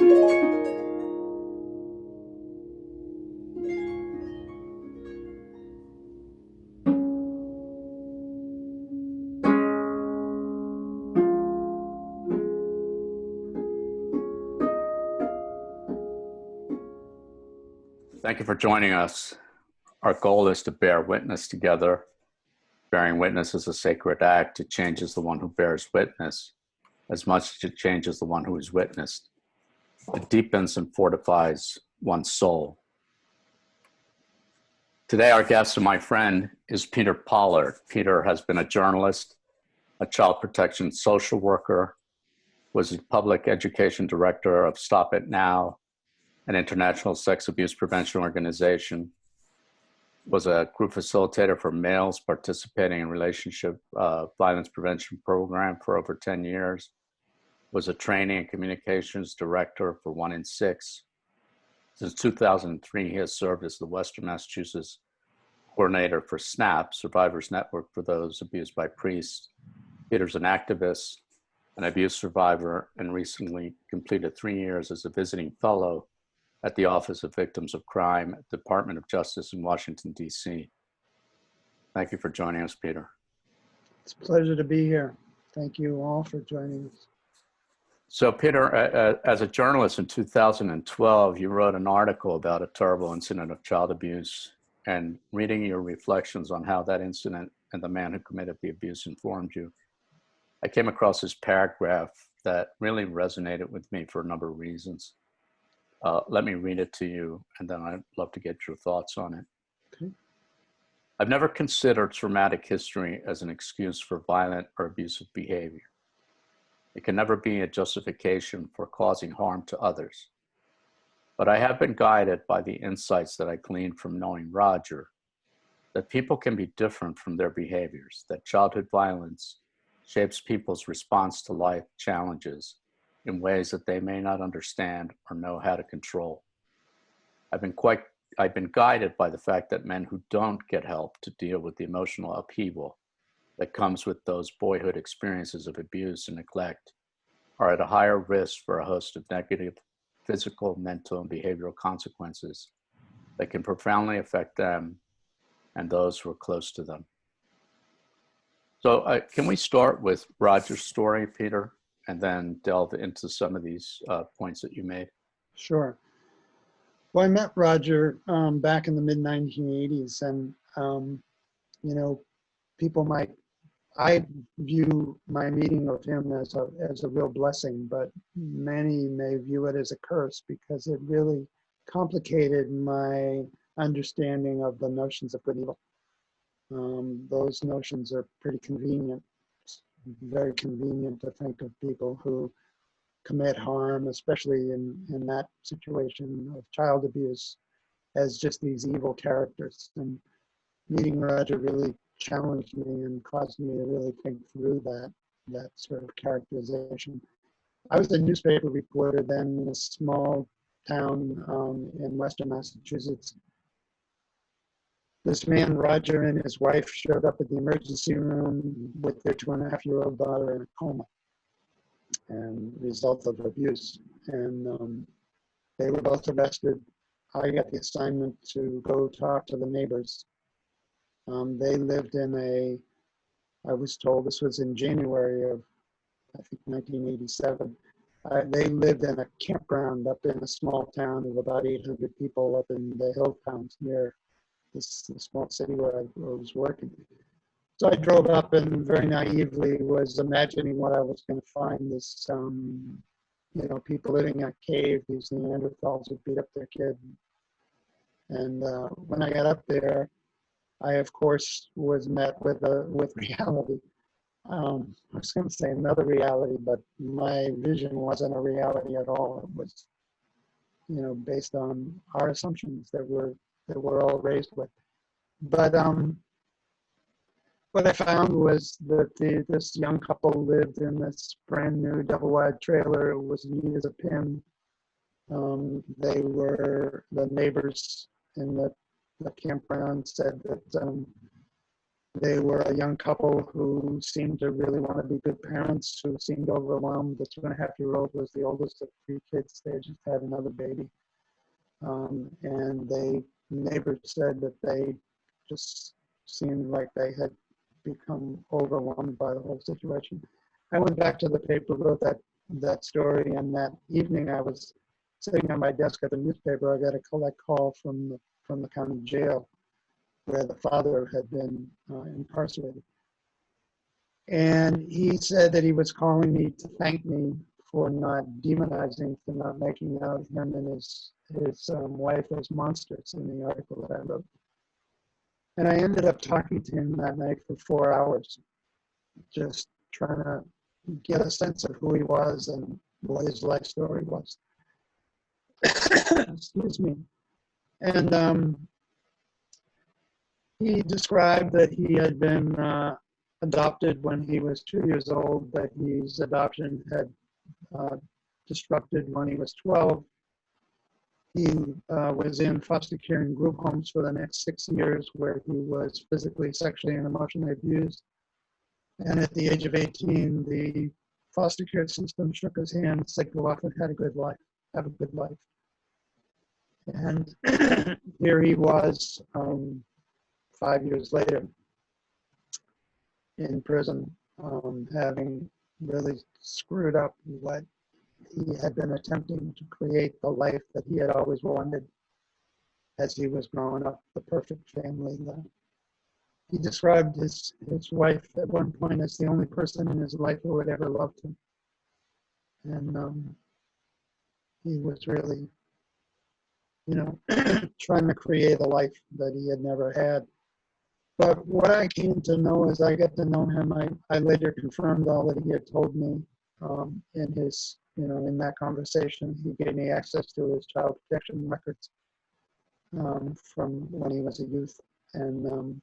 Thank you for joining us. Our goal is to bear witness together. Bearing witness is a sacred act. It changes the one who bears witness as much as it changes the one who is witnessed. It deepens and fortifies one's soul. Today, our guest and my friend is Peter Pollard. Peter has been a journalist, a child protection social worker, was a public education director of Stop It Now, an international sex abuse prevention organization, was a group facilitator for males participating in relationship violence prevention program for over 10 years, was a training and communications director for 1 in 6. Since 2003, he has served as the Western Massachusetts coordinator for SNAP, Survivors Network for Those Abused by Priests. Peter's an activist, an abuse survivor, and recently completed 3 years as a visiting fellow at the Office of Victims of Crime at the Department of Justice in Washington, D.C. Thank you for joining us, Peter. It's a pleasure to be here. Thank you all for joining us. So, Peter, as a journalist in 2012, you wrote an article about a terrible incident of child abuse, and reading your reflections on how that incident and the man who committed the abuse informed you, I came across this paragraph that really resonated with me for a number of reasons. Let me read it to you, and then I'd love to get your thoughts on it. Okay. I've never considered traumatic history as an excuse for violent or abusive behavior. It can never be a justification for causing harm to others. But I have been guided by the insights that I gleaned from knowing Roger, that people can be different from their behaviors, that childhood violence shapes people's response to life challenges in ways that they may not understand or know how to control. I've been guided by the fact that men who don't get help to deal with the emotional upheaval that comes with those boyhood experiences of abuse and neglect are at a higher risk for a host of negative physical, mental, and behavioral consequences that can profoundly affect them and those who are close to them. So can we start with Roger's story, Peter, and then delve into some of these points that you made? Sure. Well, I met Roger back in the mid-1980s, and you know, I view my meeting of him as a real blessing, but many may view it as a curse because it really complicated my understanding of the notions of good and evil. Those notions are pretty convenient, very convenient to think of people who commit harm, especially in that situation of child abuse, as just these evil characters. And meeting Roger really challenged me and caused me to really think through that sort of characterization. I was a newspaper reporter then in a small town in Western Massachusetts. This man, Roger, and his wife showed up at the emergency room with their 2.5-year-old daughter in a coma and result of abuse. And they were both arrested. I got the assignment to go talk to the neighbors. They lived in I was told this was in January of, I think, 1987. They lived in a campground up in a small town of about 800 people up in the hill towns near this small city where I was working. So I drove up and very naively was imagining what I was going to find. This, people living in a cave, these Neanderthals would beat up their kid. And when I got up there, I, of course, was met with reality. I was going to say another reality, but my vision wasn't a reality at all. It was, based on our assumptions that we're all raised with. But what I found was that this young couple lived in this brand new double-wide trailer. It was neat as a pin. The neighbors in the campground said that They were a young couple who seemed to really want to be good parents, who seemed overwhelmed. The 2.5-year-old was the oldest of 3 kids. They had just had another baby. And neighbors said that they just seemed like they had become overwhelmed by the whole situation. I went back to the paper, wrote that story, and that evening I was sitting on my desk at the newspaper. I got a collect call from the county jail where the father had been incarcerated. And he said that he was calling me to thank me for not demonizing, for not making out him and his wife as monsters in the article that I wrote. And I ended up talking to him that night for 4 hours, just trying to get a sense of who he was and what his life story was. Excuse me. And he described that he had been adopted when he was 2 years old, that his adoption had disrupted when he was 12. He was in foster care and group homes for the next 6 years, where he was physically, sexually, and emotionally abused. And at the age of 18, the foster care system shook his hand and said, "Go off and have a good life. Have a good life." And here he was 5 years later in prison, having really screwed up what he had been attempting to create, the life that he had always wanted as he was growing up, the perfect family. He described his wife at one point as the only person in his life who had ever loved him. And he was really, trying to create a life that he had never had. But what I came to know as I got to know him, I later confirmed all that he had told me in his, in that conversation. He gave me access to his child protection records from when he was a youth. And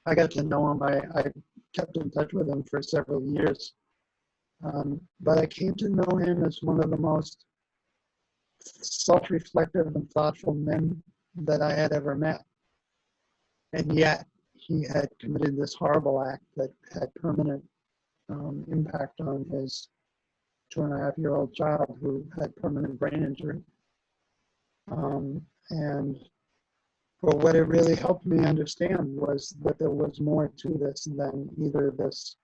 I got to know him. I kept in touch with him for several years. But I came to know him as one of the most self-reflective and thoughtful men that I had ever met. And yet he had committed this horrible act that had permanent impact on his 2.5-year-old child who had permanent brain injury. But what it really helped me understand was that there was more to this than either this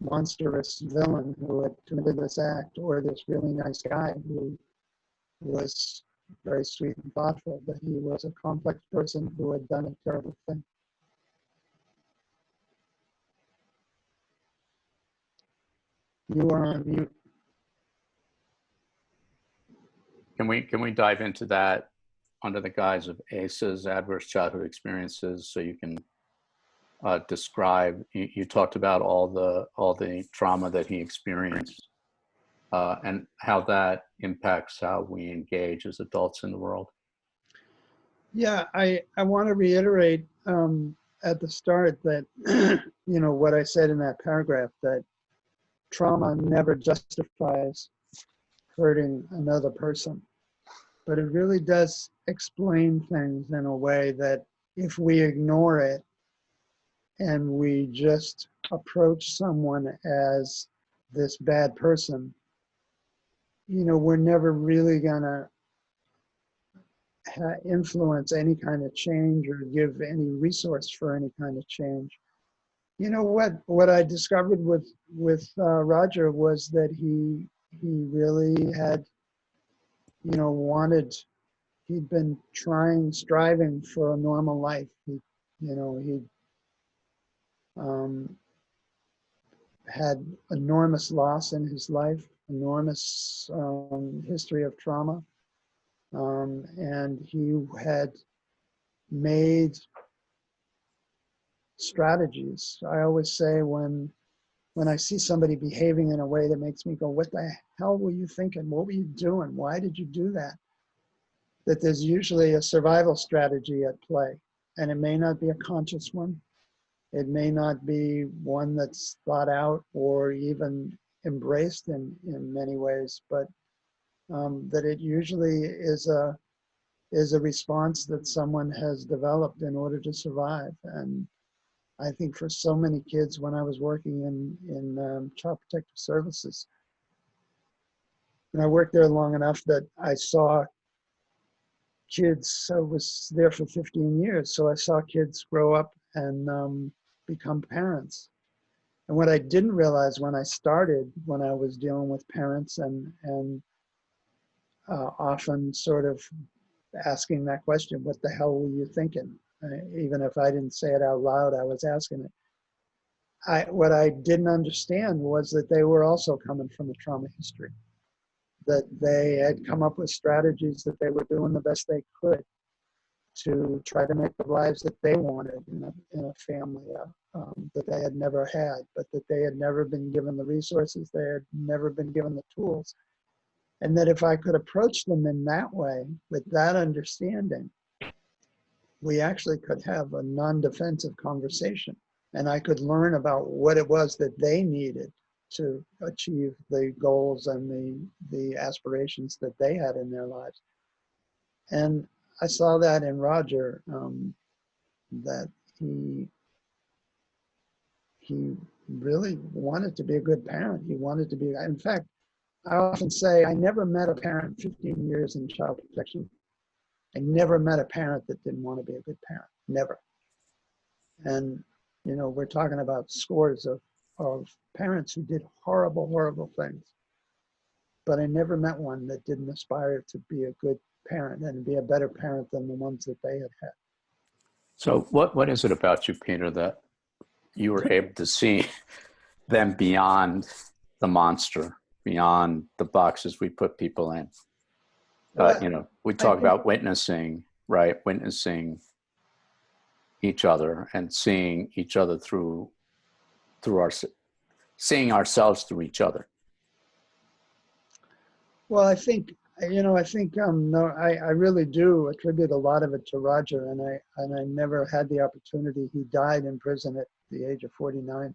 monstrous villain who had committed this act or this really nice guy who was very sweet and thoughtful, that he was a complex person who had done a terrible thing. You are on mute. Can we dive into that under the guise of ACEs, adverse childhood experiences, so you can describe? You talked about all the trauma that he experienced and how that impacts how we engage as adults in the world. Yeah, I want to reiterate at the start that what I said in that paragraph, that trauma never justifies hurting another person, but it really does explain things in a way that if we ignore it and we just approach someone as this bad person, we're never really gonna influence any kind of change or give any resource for any kind of change. What I discovered with Roger was that he really had, he'd been striving for a normal life. He had enormous loss in his life, enormous history of trauma. And he had made strategies. I always say when I see somebody behaving in a way that makes me go, "What the hell were you thinking? What were you doing? Why did you do that?" That there's usually a survival strategy at play. And it may not be a conscious one. It may not be one that's thought out or even embraced in many ways, but that it usually is a response that someone has developed in order to survive. And I think for so many kids when I was working in Child Protective Services. And I worked there long enough that I saw kids, I was there for 15 years, so I saw kids grow up and become parents. And what I didn't realize when I started, when I was dealing with parents and often sort of asking that question, what the hell were you thinking? Even if I didn't say it out loud, I was asking it. What I didn't understand was that they were also coming from a trauma history, that they had come up with strategies that they were doing the best they could to try to make the lives that they wanted in a family that they had never had, but that they had never been given the resources, they had never been given the tools. And that if I could approach them in that way, with that understanding, we actually could have a non-defensive conversation. And I could learn about what it was that they needed to achieve the goals and the aspirations that they had in their lives. And I saw that in Roger, that he really wanted to be a good parent. He wanted to be, in fact, I often say I never met a parent 15 years in child protection. I never met a parent that didn't want to be a good parent, never. And, you know, we're talking about scores of parents who did horrible, horrible things. But I never met one that didn't aspire to be a good parent and be a better parent than the ones that they had had. So what is it about you, Peter, that you were able to see them beyond the monster, beyond the boxes we put people in? You know, we talk about witnessing, right? Witnessing each other and seeing each other through seeing ourselves through each other. Well, I think, you know, no, I really do attribute a lot of it to Roger, and I never had the opportunity. He died in prison at the age of 49.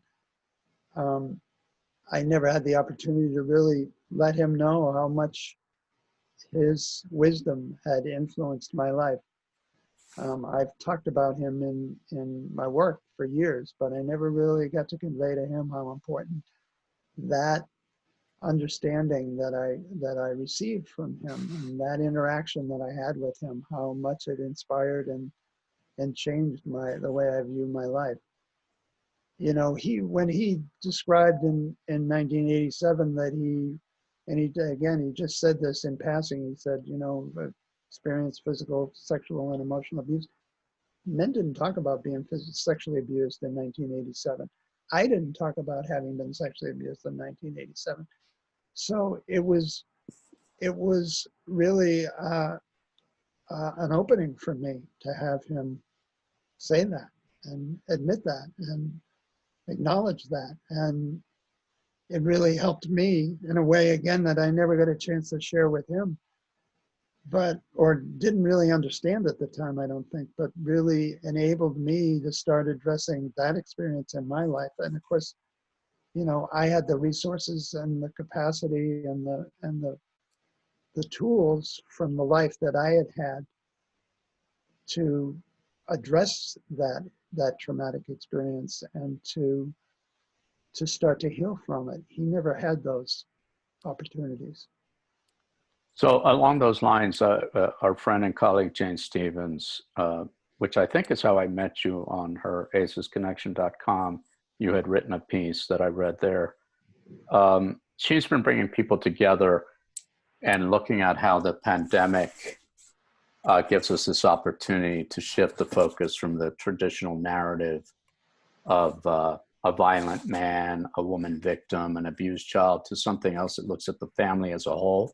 I never had the opportunity to really let him know how much his wisdom had influenced my life. I've talked about him in my work for years, but I never really got to convey to him how important that understanding that I received from him and that interaction that I had with him, how much it inspired and changed the way I view my life. You know, when he described in 1987 that he just said this in passing. He said, you know, experienced physical, sexual, and emotional abuse. Men didn't talk about being sexually abused in 1987. I didn't talk about having been sexually abused in 1987. So it was really an opening for me to have him say that and admit that and acknowledge that. And it really helped me in a way, again, that I never got a chance to share with him, or didn't really understand at the time, I don't think, but really enabled me to start addressing that experience in my life. And of course, you know, I had the resources and the capacity and the tools from the life that I had had to address that traumatic experience and to start to heal from it. He never had those opportunities. So along those lines, our friend and colleague Jane Stevens, which I think is how I met you on her acesconnection.com, you had written a piece that I read there. She's been bringing people together and looking at how the pandemic gives us this opportunity to shift the focus from the traditional narrative of a violent man, a woman victim, an abused child, to something else that looks at the family as a whole,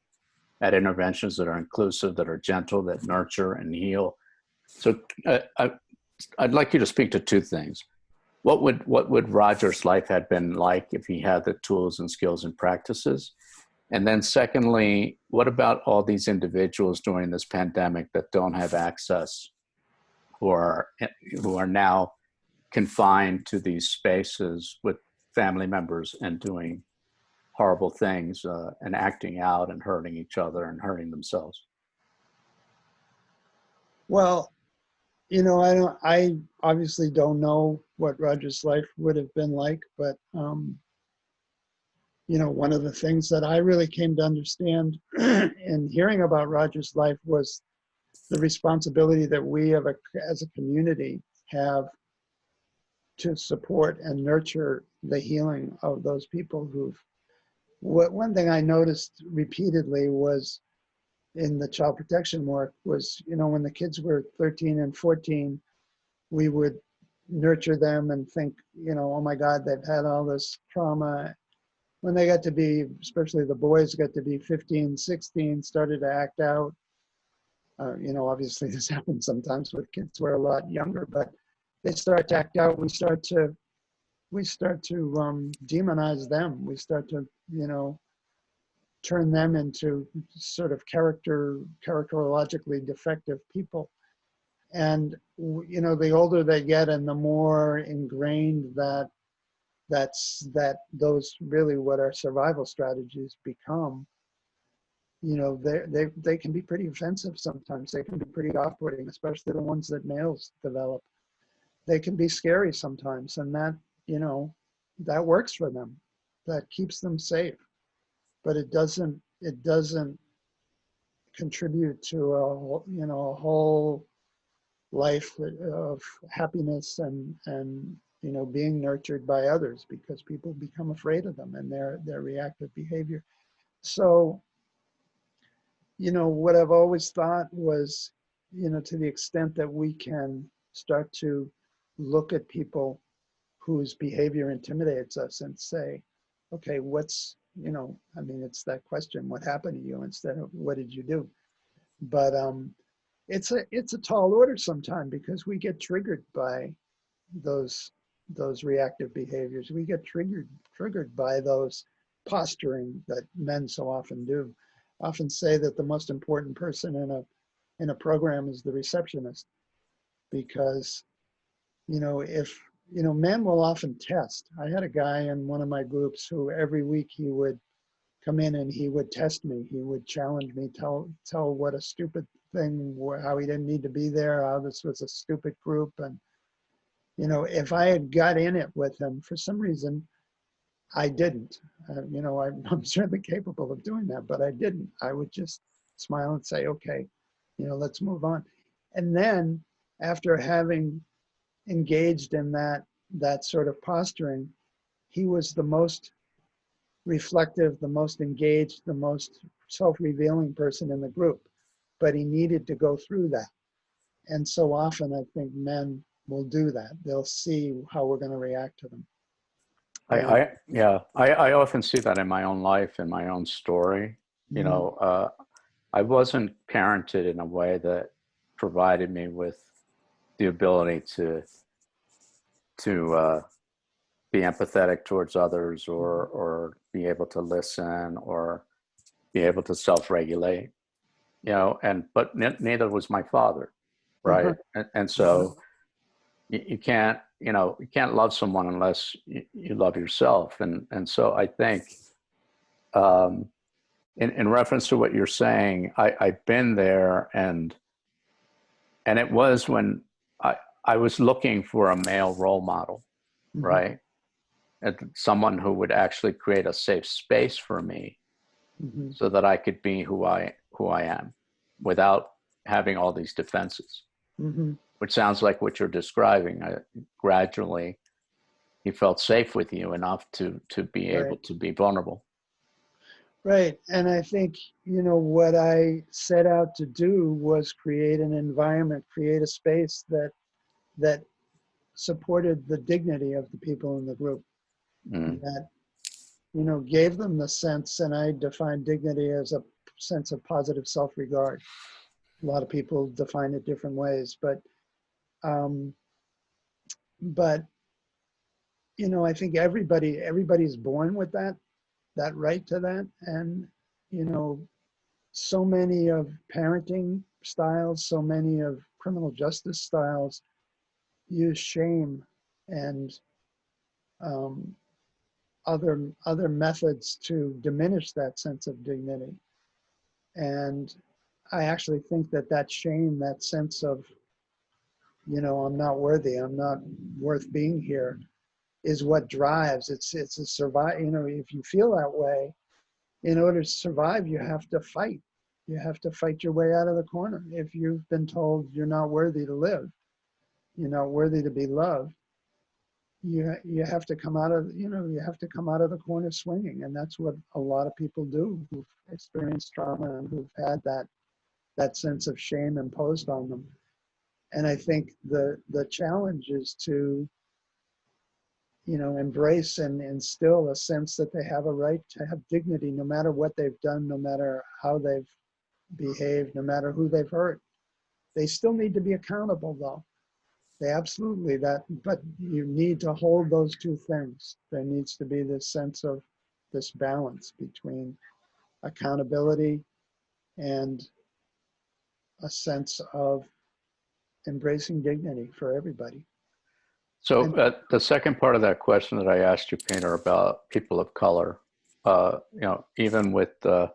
at interventions that are inclusive, that are gentle, that nurture and heal. So I'd like you to speak to two things. What would Roger's life have been like if he had the tools and skills and practices? And then secondly, what about all these individuals during this pandemic that don't have access, who are now confined to these spaces with family members and doing horrible things and acting out and hurting each other and hurting themselves? Well, I obviously don't know what Roger's life would have been like, but, one of the things that I really came to understand in hearing about Roger's life was the responsibility that we have as a community have to support and nurture the healing of those people one thing I noticed repeatedly was in the child protection work was, when the kids were 13 and 14, we would nurture them and think, oh my God, they've had all this trauma. When they got to be, especially the boys got to be 15, 16, started to act out. Obviously this happens sometimes with kids who are a lot younger, but they start to act out. We start to demonize them. We start to, turn them into sort of characterologically defective people. And, the older they get and the more ingrained that those really what our survival strategies become, they can be pretty offensive sometimes. They can be pretty off-putting, especially the ones that males develop. They can be scary sometimes, and that, that works for them. That keeps them safe. But it doesn't contribute to a whole life of happiness and being nurtured by others, because people become afraid of them and their reactive behavior. So what I've always thought was, to the extent that we can start to look at people whose behavior intimidates us and say, okay, it's that question, what happened to you, instead of what did you do? But it's a tall order sometimes, because we get triggered by those reactive behaviors. We get triggered by those posturing that men so often do. I often say that the most important person in a program is the receptionist, because if men will often test. I had a guy in one of my groups who every week he would come in and he would test me. He would challenge me, tell what a stupid thing, how he didn't need to be there, how this was a stupid group. And, if I had got in it with him, for some reason, I didn't. I'm certainly capable of doing that, but I didn't. I would just smile and say, okay, let's move on. And then after having engaged in that sort of posturing, he was the most reflective, the most engaged, the most self-revealing person in the group. But he needed to go through that. And so often I think men will do that. They'll see how we're going to react to them. I often see that in my own life, in my own story. I wasn't parented in a way that provided me with the ability to be empathetic towards others, or be able to listen, or be able to self-regulate, but neither was my father, right? And so you can't love someone unless you love yourself. And so I think in reference to what you're saying, I've been there, and it was when I was looking for a male role model, right? And someone who would actually create a safe space for me, so that I could be who I am without having all these defenses, which sounds like what you're describing. Gradually, he felt safe with you enough to be able to be vulnerable. Right. And I think, what I set out to do was create an environment, create a space that supported the dignity of the people in the group, that, gave them the sense, and I define dignity as a sense of positive self-regard. A lot of people define it different ways, but I think everybody's born with that right to that. And, so many of parenting styles, so many of criminal justice styles use shame and other methods to diminish that sense of dignity. And I actually think that shame, that sense of I'm not worthy, I'm not worth being here, is what drives. It's a survive. If you feel that way, in order to survive, you have to fight. You have to fight your way out of the corner. If you've been told you're not worthy to live, you're not worthy to be loved, you have to come out of the corner swinging, and that's what a lot of people do who've experienced trauma and who've had that sense of shame imposed on them. And I think the challenge is to embrace and instill a sense that they have a right to have dignity, no matter what they've done, no matter how they've behaved, no matter who they've hurt. They still need to be accountable, though. They absolutely but you need to hold those two things. There needs to be this sense of this balance between accountability and a sense of embracing dignity for everybody. So And the second part of that question that I asked you, Peter, about people of color, even with the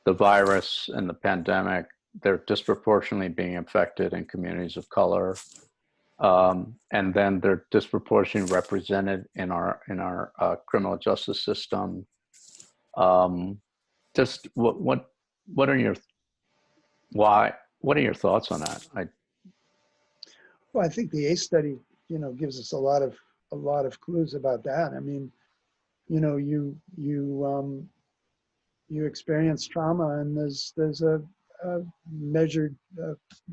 virus and the pandemic, they're disproportionately being infected in communities of color. And then they're disproportionately represented in our criminal justice system. Just what are your thoughts on that? well, I think the ACE study, gives us a lot of clues about that. I mean, you experience trauma, and there's a measured,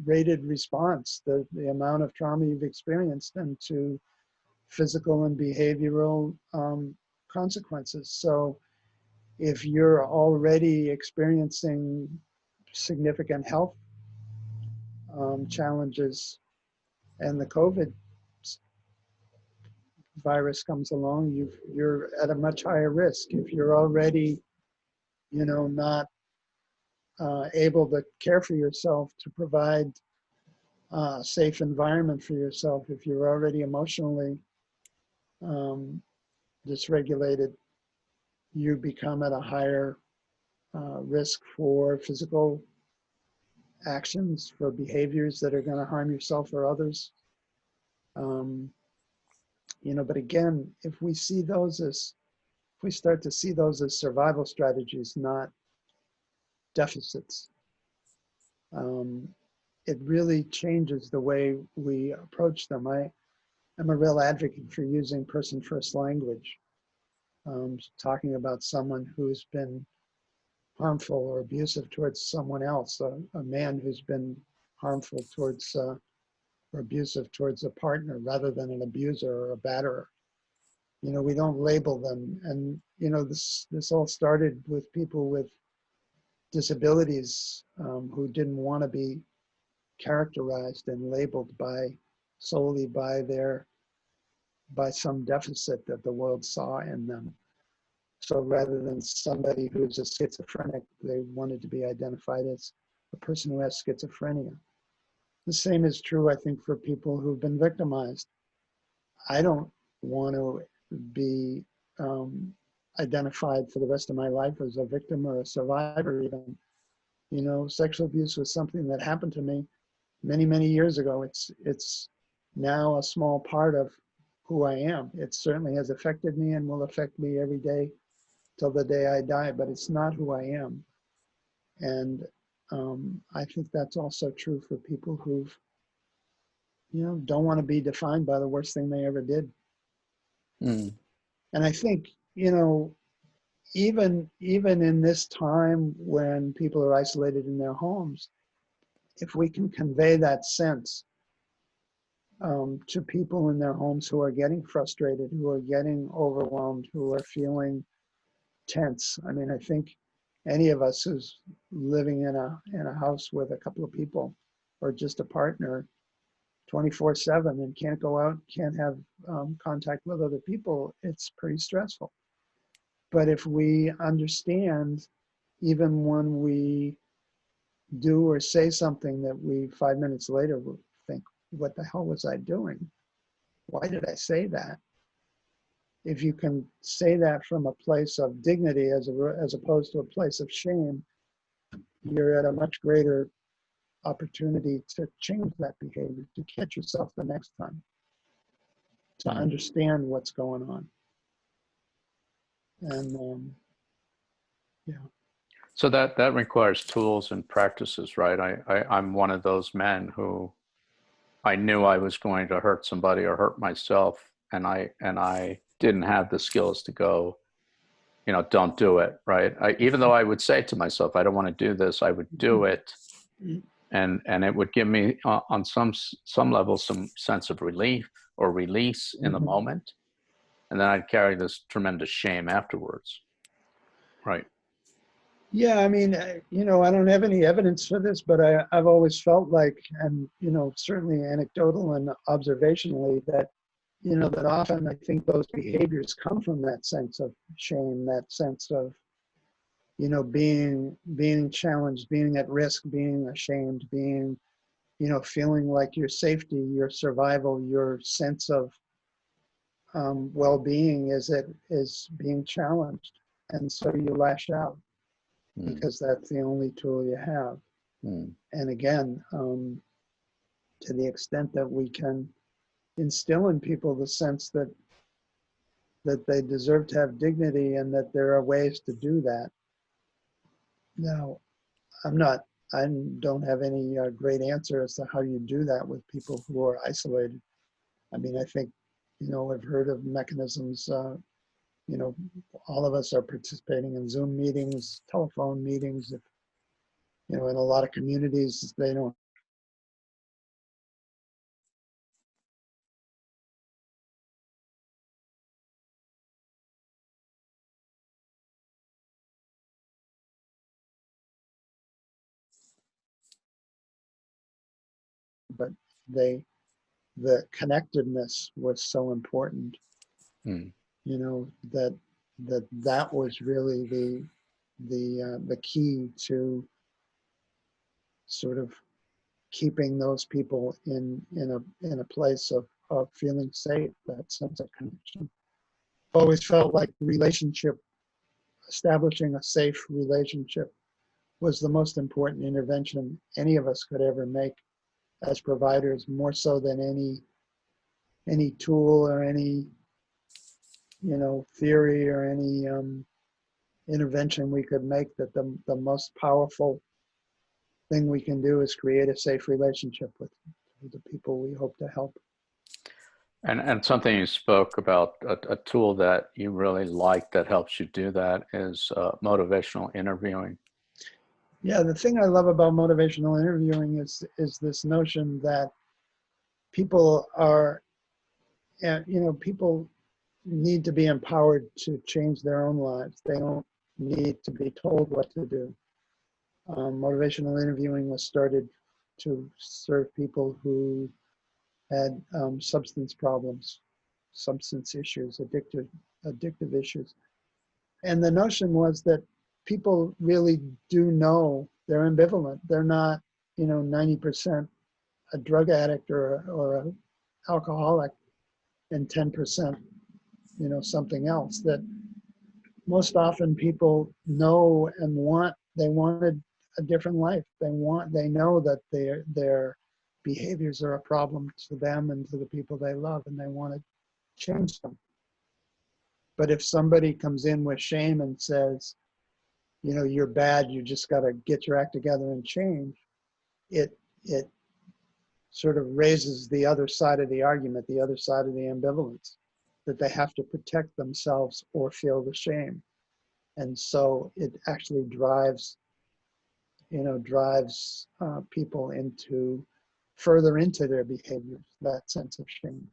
rated response, the amount of trauma you've experienced, and to physical and behavioral consequences. So if you're already experiencing significant health challenges, and the COVID virus comes along, you're at a much higher risk. If you're already, not able to care for yourself, to provide a safe environment for yourself, if you're already emotionally dysregulated, you become at a higher risk for physical actions, for behaviors that are going to harm yourself or others. But again, if we start to see those as survival strategies, not deficits, it really changes the way we approach them. I'm a real advocate for using person-first language, talking about someone who's been harmful or abusive towards someone else, a man who's been harmful towards or abusive towards a partner, rather than an abuser or a batterer. We don't label them. And, this all started with people with disabilities who didn't want to be characterized and labeled solely by some deficit that the world saw in them. So rather than somebody who's a schizophrenic, they wanted to be identified as a person who has schizophrenia. The same is true, I think, for people who've been victimized. I don't want to be identified for the rest of my life as a victim or a survivor even. Sexual abuse was something that happened to me many, many years ago. It's now a small part of who I am. It certainly has affected me and will affect me every day till the day I die, but it's not who I am. And I think that's also true for people who've, don't want to be defined by the worst thing they ever did. Mm. And I think, even in this time when people are isolated in their homes, if we can convey that sense to people in their homes who are getting frustrated, who are getting overwhelmed, who are feeling tense. I mean, I think any of us who's living in a house with a couple of people or just a partner 24/7 and can't go out, can't have contact with other people, it's pretty stressful. But if we understand, even when we do or say something that we 5 minutes later will think, what the hell was I doing? Why did I say that? If you can say that from a place of dignity as opposed to a place of shame, you're at a much greater opportunity to change that behavior, to catch yourself the next time, to Mm. understand what's going on. And yeah. So that requires tools and practices, right? I'm one of those men who I knew I was going to hurt somebody or hurt myself, and I didn't have the skills to go, don't do it, right? Even though I would say to myself, I don't want to do this, I would do it, and it would give me on some level some sense of relief or release in the moment, and then I'd carry this tremendous shame afterwards, right? Yeah, I mean, I don't have any evidence for this, but I've always felt like, and, certainly anecdotal and observationally, that, that often I think those behaviors come from that sense of shame, that sense of, being challenged, being at risk, being ashamed, being, feeling like your safety, your survival, your sense of well-being is being challenged. And so you lash out, because that's the only tool you have. And again, to the extent that we can instill in people the sense that they deserve to have dignity and that there are ways to do that. Now, I don't have any great answer as to how you do that with people who are isolated. I mean, I think, I've heard of mechanisms, all of us are participating in Zoom meetings, telephone meetings. If, in a lot of communities, they don't. But the connectedness was so important, that was really the key to sort of keeping those people in a place of feeling safe, that sense of connection. Always felt like establishing a safe relationship was the most important intervention any of us could ever make as providers, more so than any tool or any theory or any intervention we could make. That the most powerful thing we can do is create a safe relationship with the people we hope to help. And something you spoke about, a tool that you really like that helps you do that is motivational interviewing. Yeah, the thing I love about motivational interviewing is this notion that people are, people need to be empowered to change their own lives. They don't need to be told what to do. Motivational interviewing was started to serve people who had substance problems, substance issues, addictive issues. And the notion was that people really do know they're ambivalent. They're not, 90% a drug addict or an alcoholic and 10%, something else. That most often people know and they wanted a different life. They know that their behaviors are a problem to them and to the people they love, and they want to change them. But if somebody comes in with shame and says, you're bad, you just got to get your act together and change, it sort of raises the other side of the argument, the other side of the ambivalence, that they have to protect themselves or feel the shame. And so it actually drives people further into their behaviors, that sense of shame.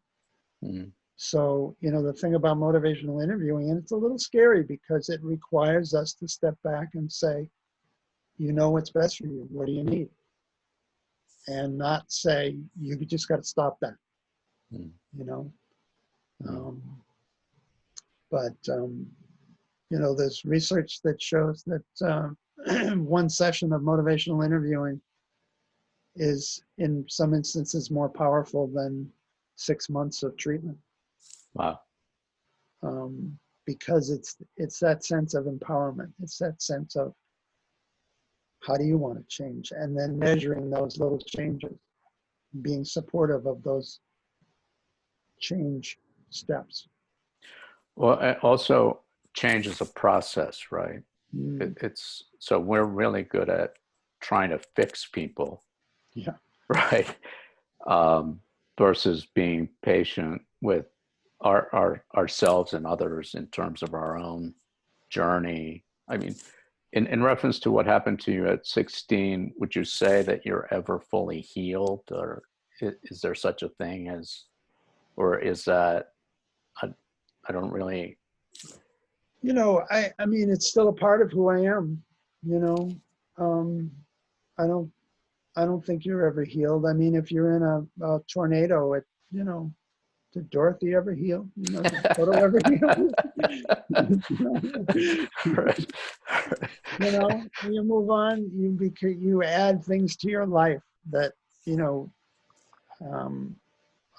So, the thing about motivational interviewing, and it's a little scary because it requires us to step back and say, what's best for you, what do you need? And not say, you just got to stop that, But, there's research that shows that one session of motivational interviewing is in some instances more powerful than 6 months of treatment. Wow. Because it's that sense of empowerment. It's that sense of How do you want to change? And then measuring those little changes, being supportive of those change steps. Well, also change is a process, right? Mm, It's so we're really good at trying to fix people, yeah. right? Versus being patient with ourselves and others in terms of our own journey. I mean, in reference to what happened to you at 16, would you say that you're ever fully healed, or is there such a thing as, or is that, I don't really. You know, I mean, it's still a part of who I am, you know. Um, I don't I don't think you're ever healed. I mean, if you're in a tornado, you know, did Dorothy ever heal? You know, did Toto ever heal? Right. You know, you move on, you add things to your life that, you know, um,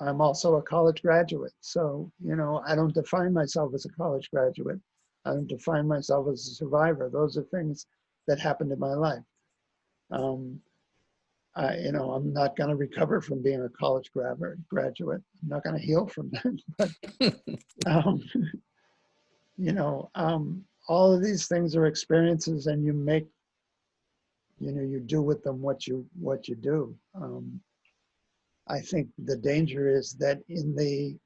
I'm also a college graduate. So, you know, I don't define myself as a college graduate. I don't define myself as a survivor. Those are things that happened in my life. You know, I'm not going to recover from being a college graduate. I'm not going to heal from that. But, um, you know, all of these things are experiences, and you make, you know, you do with them what you do. I think the danger is that in the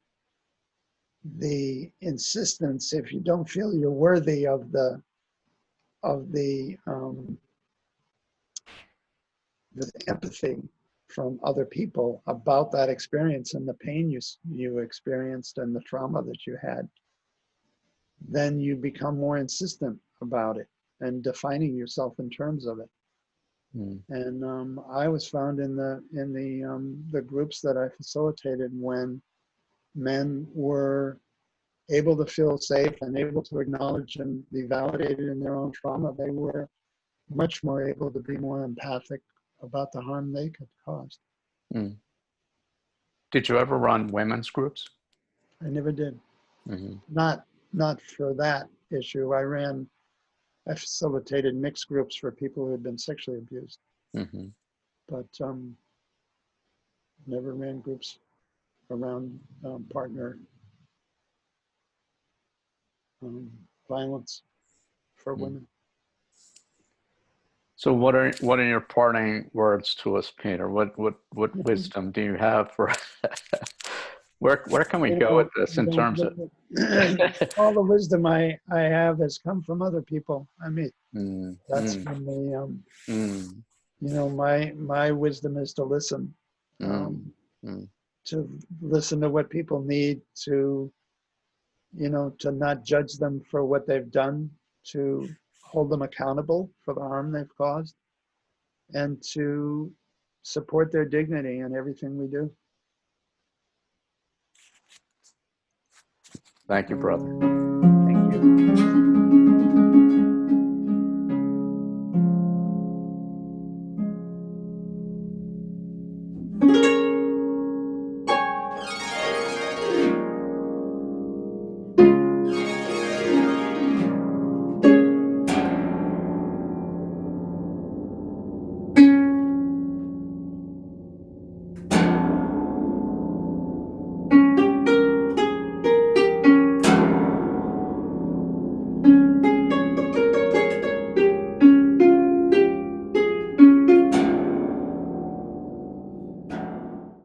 insistence, if you don't feel you're worthy of the empathy from other people about that experience and the pain you experienced and the trauma that you had, then you become more insistent about it and defining yourself in terms of it. Mm. And I was found in the groups that I facilitated, when men were able to feel safe and able to acknowledge and be validated in their own trauma, they were much more able to be more empathic about the harm they could cause. Mm. Did you ever run women's groups? I never did. Mm-hmm. Not for that issue. I facilitated mixed groups for people who had been sexually abused, Mm-hmm. but never ran groups around partner violence for Mm. women. So what are your parting words to us, Peter? What wisdom do you have for where can we You go with know, this in terms of all the wisdom I have has come from other people. I mean, mm, that's mm, from the mm, you know, my wisdom is to listen, mm, mm, to listen to what people need, to, you know, to not judge them for what they've done, to hold them accountable for the harm they've caused, and to support their dignity in everything we do. thank you, brother.